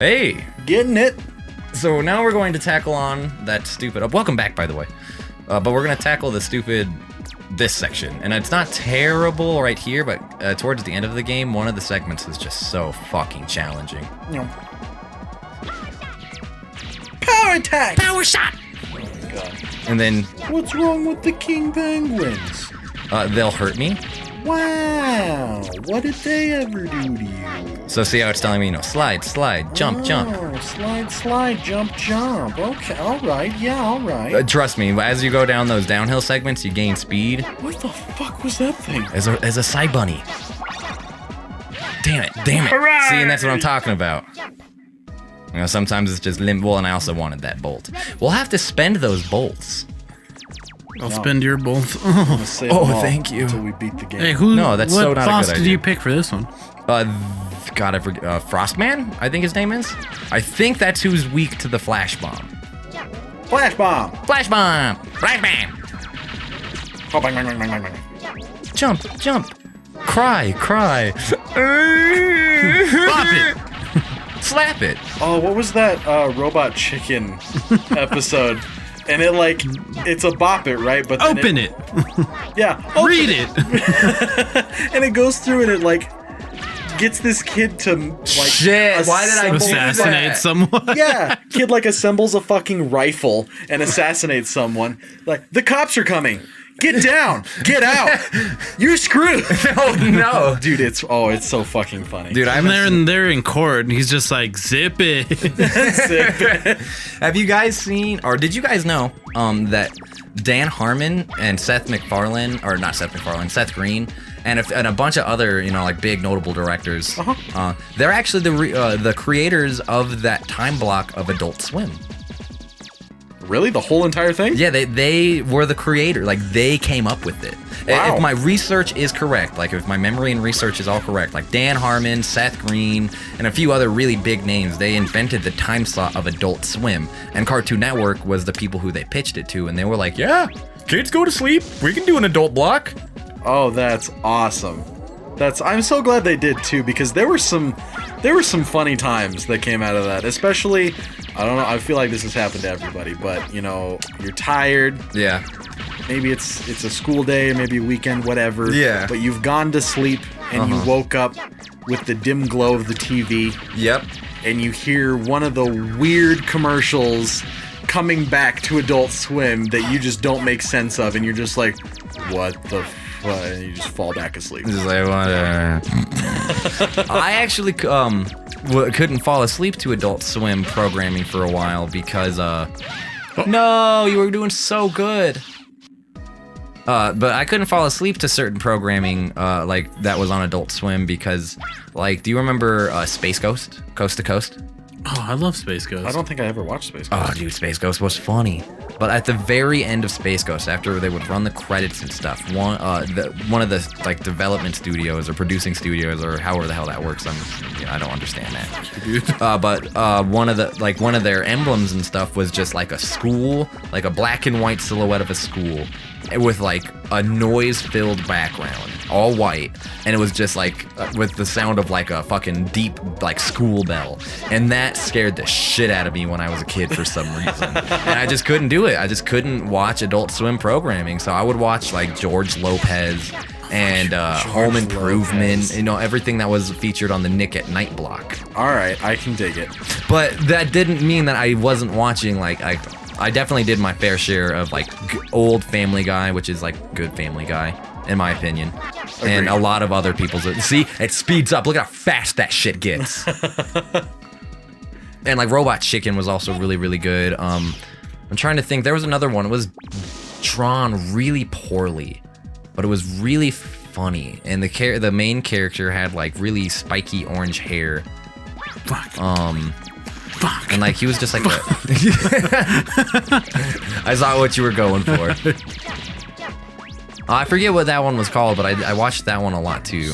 Hey! Getting it. So now we're going to tackle on that stupid... welcome back, by the way. But we're going to tackle the stupid... this section. And it's not terrible right here, but towards the end of the game, one of the segments is just so fucking challenging. Power attack! Power shot! Oh my god. And then... what's wrong with the king penguins? they'll hurt me. Wow. What did they ever do to you? So see how it's telling me, slide, slide, jump, jump. Slide, slide, jump, jump. Okay, alright, yeah, alright. Trust me, as you go down those downhill segments, you gain speed. What the fuck was that thing? As a side bunny. Damn it. Hooray! See, and that's what I'm talking about. Sometimes it's just well, and I also wanted that bolt. We'll have to spend those bolts. I'll spend your bolt. Thank you. Until we beat the game. Hey, No, that's what so not a boss good did idea. you pick for this one? God, I forget. Frostman, I think his name is. I think that's who's weak to the flash bomb. Flash bomb! Flash bomb! Flash bomb! Oh, bang, bang, bang, bang, bang, bang. Jump, jump! Cry! Bop it! Slap it! Oh, what was that robot chicken episode? And it's a bop it, right? But then Open it! Yeah. Read it! And it goes through and it gets this kid to Shit, why did I do Assassinate that? someone. Yeah, kid assembles a fucking rifle and assassinates someone. The cops are coming. Get down! Get out! You're screwed! Oh no! Dude, it's so fucking funny. Dude, And they're in court, and he's just like, zip it. have you guys seen, or did you guys know, that Dan Harmon and Seth Green, and a bunch of other, big notable directors, they're actually the creators of that time block of Adult Swim. Really? The whole entire thing? Yeah, they were the creator. They came up with it. Wow. If my research is correct, if my memory and research is all correct, Dan Harmon, Seth Green, and a few other really big names, they invented the time slot of Adult Swim. And Cartoon Network was the people who they pitched it to, and they were like, yeah, kids go to sleep. We can do an adult block. Oh, that's awesome. I'm so glad they did too, because there were some funny times that came out of that. Especially, I don't know, I feel like this has happened to everybody, but you're tired. Yeah. Maybe it's a school day, maybe a weekend, whatever. Yeah. But you've gone to sleep and you woke up with the dim glow of the TV. Yep. And you hear one of the weird commercials coming back to Adult Swim that you just don't make sense of, and you're just like, what the fuck? And you just fall back asleep. Just like, whatever. I actually couldn't fall asleep to Adult Swim programming for a while because no, you were doing so good. But I couldn't fall asleep to certain programming that was on Adult Swim because do you remember Space Ghost? Coast to Coast? Oh, I love Space Ghost. I don't think I ever watched Space Ghost. Oh, dude, Space Ghost was funny. But at the very end of Space Ghost, after they would run the credits and stuff, one of the development studios or producing studios or however the hell that works, I don't understand that. But one of their emblems and stuff was just a school, a black and white silhouette of a school with a noise-filled background, all white, and it was just with the sound of a fucking deep school bell, and that scared the shit out of me when I was a kid for some reason, and I just couldn't do it. I just couldn't watch Adult Swim programming, so I would watch George Lopez and Home Improvement, everything that was featured on the Nick at Night block. All right, I can dig it. But that didn't mean that I wasn't watching I definitely did my fair share of old Family Guy, which is good Family Guy, in my opinion. Agreed. And a lot of other people's. See, it speeds up. Look how fast that shit gets. And Robot Chicken was also really, really good. I'm trying to think. There was another one. It was drawn really poorly, but it was really funny. And the main character had really spiky orange hair. Fuck. And he was just a... I saw what you were going for. I forget what that one was called, but I watched that one a lot too.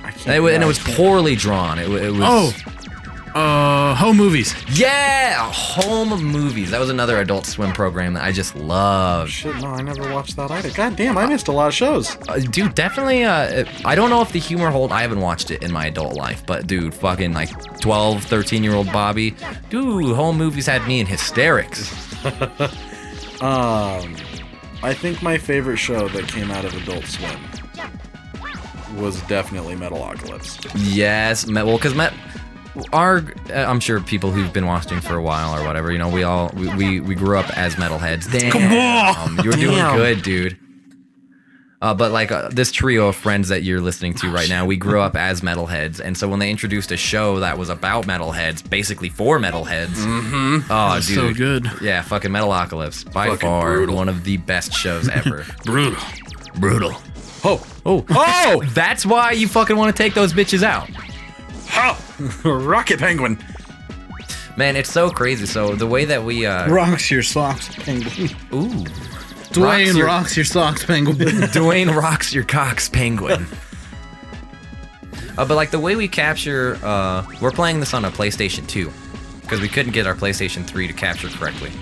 I can't And it was poorly drawn. It was... Home movies. Yeah, home movies. That was another Adult Swim program that I just loved. Shit, no, I never watched that either. God damn, I missed a lot of shows. Dude, definitely. I don't know if the humor hold. I haven't watched it in my adult life, but dude, fucking like 12, 13-year-old Bobby, dude, home movies had me in hysterics. I think my favorite show that came out of Adult Swim was definitely Metalocalypse. Yes, well, because I'm sure people who've been watching for a while or whatever, you know, we grew up as metalheads. Damn, Come on! You're doing Damn. good, dude. But like this trio of friends that you're listening to right now, we grew up as metalheads, and so when they introduced a show that was about metalheads, basically for metalheads, oh, dude, So good. yeah, fucking Metalocalypse, by Fucking far brutal. one of the best shows ever. Brutal. Oh, Oh, oh, that's why you fucking want to take those bitches out. oh, Rocket Penguin. Man, it's so crazy. So the way that we Rocks your socks, penguin. ooh, Dwayne rocks rocks your socks, penguin. Dwayne rocks your cocks, penguin. But like the way we capture, we're playing this on a PlayStation 2 because we couldn't get our PlayStation 3 to capture correctly.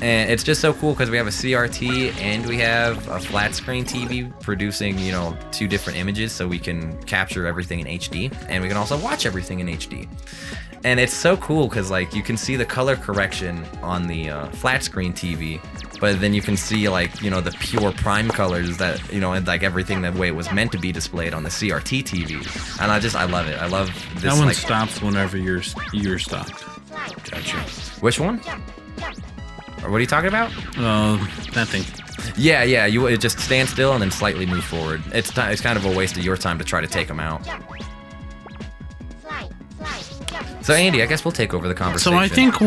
And it's just so cool because we have a CRT and we have a flat screen TV producing, you know, 2 different images so we can capture everything in HD and we can also watch everything in HD. And it's so cool because like you can see the color correction on the flat screen TV, but then you can see like, you know, the pure prime colors that, you know, and like everything the way it was meant to be displayed on the CRT TV. And I love it. I love this. That one like, stops whenever you're stopped. Gotcha. which one? Or what are you talking about? That thing. Yeah, it just stand still and then slightly move forward. It's kind of a waste of your time to try to take them out. So Andy, I guess we'll take over the conversation. So I think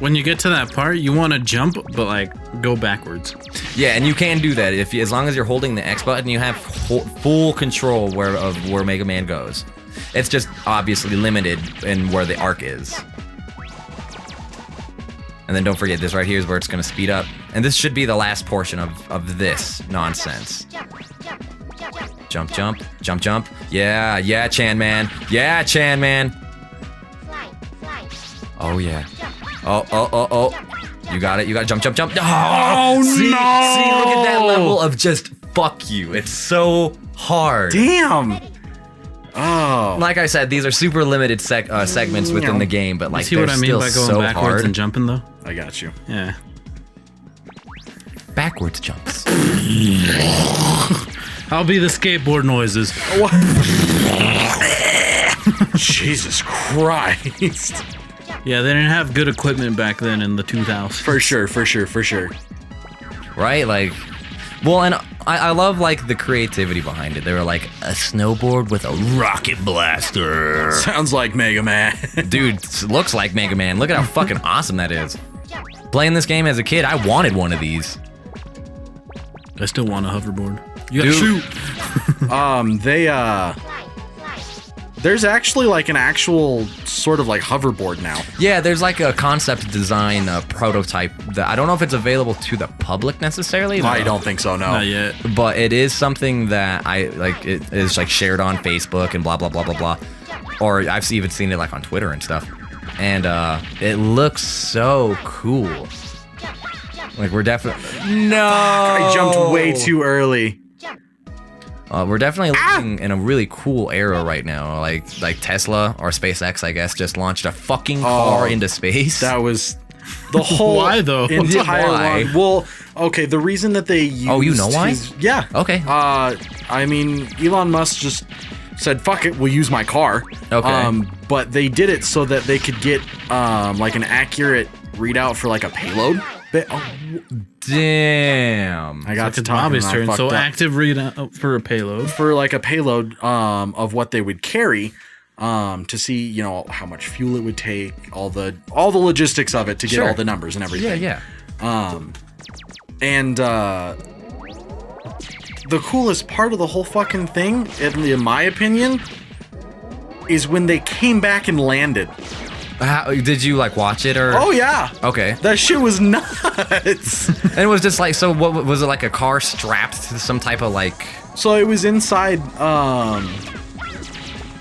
when you get to that part, you want to jump, but like go backwards. yeah, and you can do that as long as you're holding the X button, you have full control of where Mega Man goes. It's just obviously limited in where the arc is. And then don't forget, this right here is where it's going to speed up. And this should be the last portion of this nonsense. Jump, jump, jump, jump. Yeah, Chan Man. Yeah, Chan Man. Oh, yeah. Oh. You got it. Jump, jump, jump. Oh, see, no! See, look at that level of just fuck you. It's so hard. Damn. Oh. Like I said, these are super limited segments within the game, but like See they're what I mean still by going so backwards hard. and jumping, though? I got you. Yeah. Backwards jumps. I'll be the skateboard noises. Jesus Christ. Yeah, they didn't have good equipment back then in the 2000s. For sure. Right? Like, well, and I love like the creativity behind it. They were like a snowboard with a rocket blaster. Sounds like Mega Man. Dude, looks like Mega Man. Look at how fucking awesome that is. Playing this game as a kid, I wanted one of these. I still want a hoverboard. You gotta shoot. There's actually like an actual sort of like hoverboard now. Yeah, there's like a concept design prototype that I don't know if it's available to the public necessarily. I don't think so, no. Not yet. But it is something that I like. It is like shared on Facebook and blah blah blah blah blah, or I've even seen it like on Twitter and stuff. And it looks so cool. Like we're definitely I jumped way too early. We're definitely living in a really cool era right now. Like Tesla or SpaceX, I guess, just launched a fucking car into space. That was the whole Why, though? entire Why? long- Well, okay, the reason that they used Oh, you know why? Yeah. Okay. I mean, Elon Musk just said, "Fuck it, we'll use my car." Okay. But they did it so that they could get like an accurate readout for like a payload. Damn. I got to It's talking Bobby's and I turn. fucked So up. active readout for a payload. For like a payload of what they would carry, to see, you know, how much fuel it would take, all the logistics of it to get Sure. all the numbers and everything. Yeah. And the coolest part of the whole fucking thing, in my opinion, is when they came back and landed. How, did you like watch it or? Oh yeah. Okay. That shit was nuts. And it was just like, so what was it, like a car strapped to some type of like? So it was inside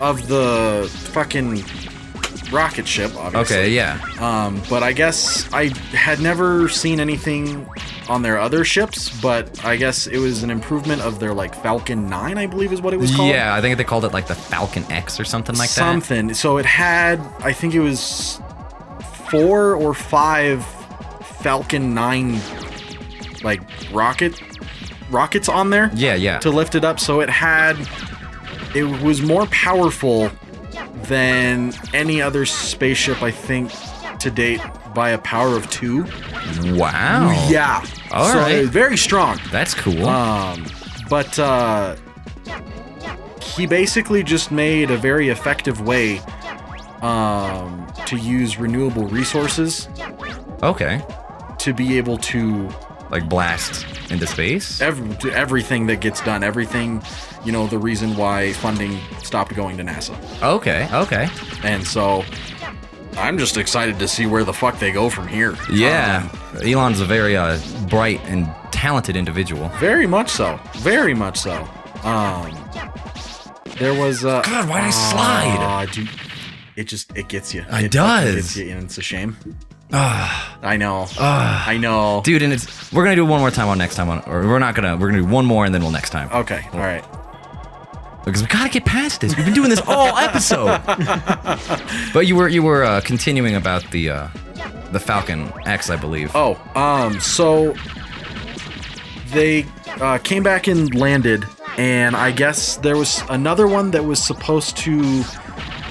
of the fucking rocket ship, obviously. Okay, yeah. But I guess I had never seen anything on their other ships, but I guess it was an improvement of their, like, Falcon 9, I believe is what it was called. Yeah, I think they called it like the Falcon X or something like that. Something. So it had, I think it was 4 or 5 Falcon 9, like, rockets on there. Yeah. To lift it up. So it was more powerful than any other spaceship, I think, to date by a power of 2. Wow. Yeah. All so right. it was very strong. That's cool. But he basically just made a very effective way to use renewable resources Okay. to be able to Like blast into space? everything that gets done, everything, the reason why funding stopped going to NASA. Okay. And so I'm just excited to see where the fuck they go from here. Yeah. Elon's a very bright and talented individual. Very much so. Very much so. There was God, why'd I slide? Dude, it gets you. It fucking does. Gets you, and it's a shame. I know. I know. Dude, and we're gonna do it one more time on next time we're gonna do one more and then we'll next time. Okay. All right. Because we gotta get past this. We've been doing this all episode. But you were continuing about the Falcon X, I believe. So they came back and landed, and I guess there was another one that was supposed to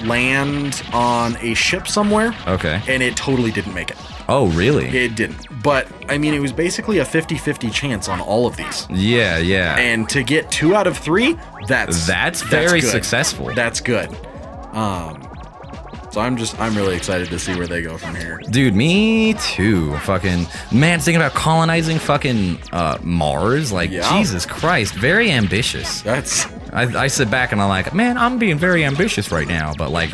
land on a ship somewhere. Okay. And it totally didn't make it. Oh, really? It didn't. But, I mean, it was basically a 50-50 chance on all of these. Yeah. And to get 2 out of 3, that's very good. successful. That's good. So I'm really excited to see where they go from here. Dude, me too. Fucking man, thinking about colonizing fucking Mars. Like, Yeah. Jesus Christ, very ambitious. That's I sit back and I'm like, man, I'm being very ambitious right now. But like,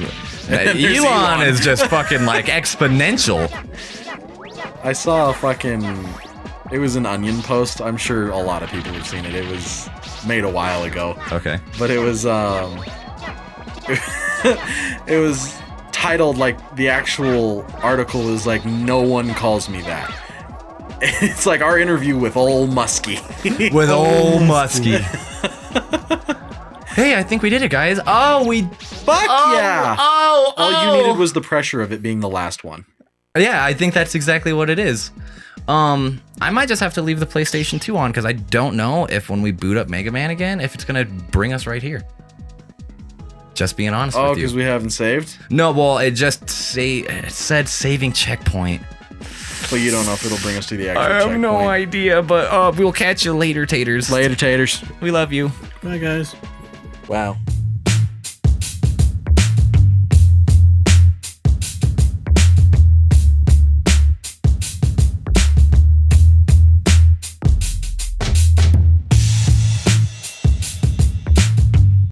There's Elon Elon. is just fucking like exponential. I saw it was an Onion post. I'm sure a lot of people have seen it. It was made a while ago. Okay. But it was it was titled, like, the actual article is like, "No one calls me that." It's like our interview with old Muskie. With old Muskie. Hey, I think we did it, guys. Oh, we. Fuck yeah! Oh. All you needed was the pressure of it being the last one. Yeah, I think that's exactly what it is. I might just have to leave the PlayStation 2 on because I don't know if when we boot up Mega Man again, if it's gonna bring us right here. Just being honest with you. because we haven't saved? No, well, it said saving checkpoint. But you don't know if it'll bring us to the actual I have checkpoint. no idea, but we'll catch you later, taters. Later, taters. We love you. Bye, guys. Wow.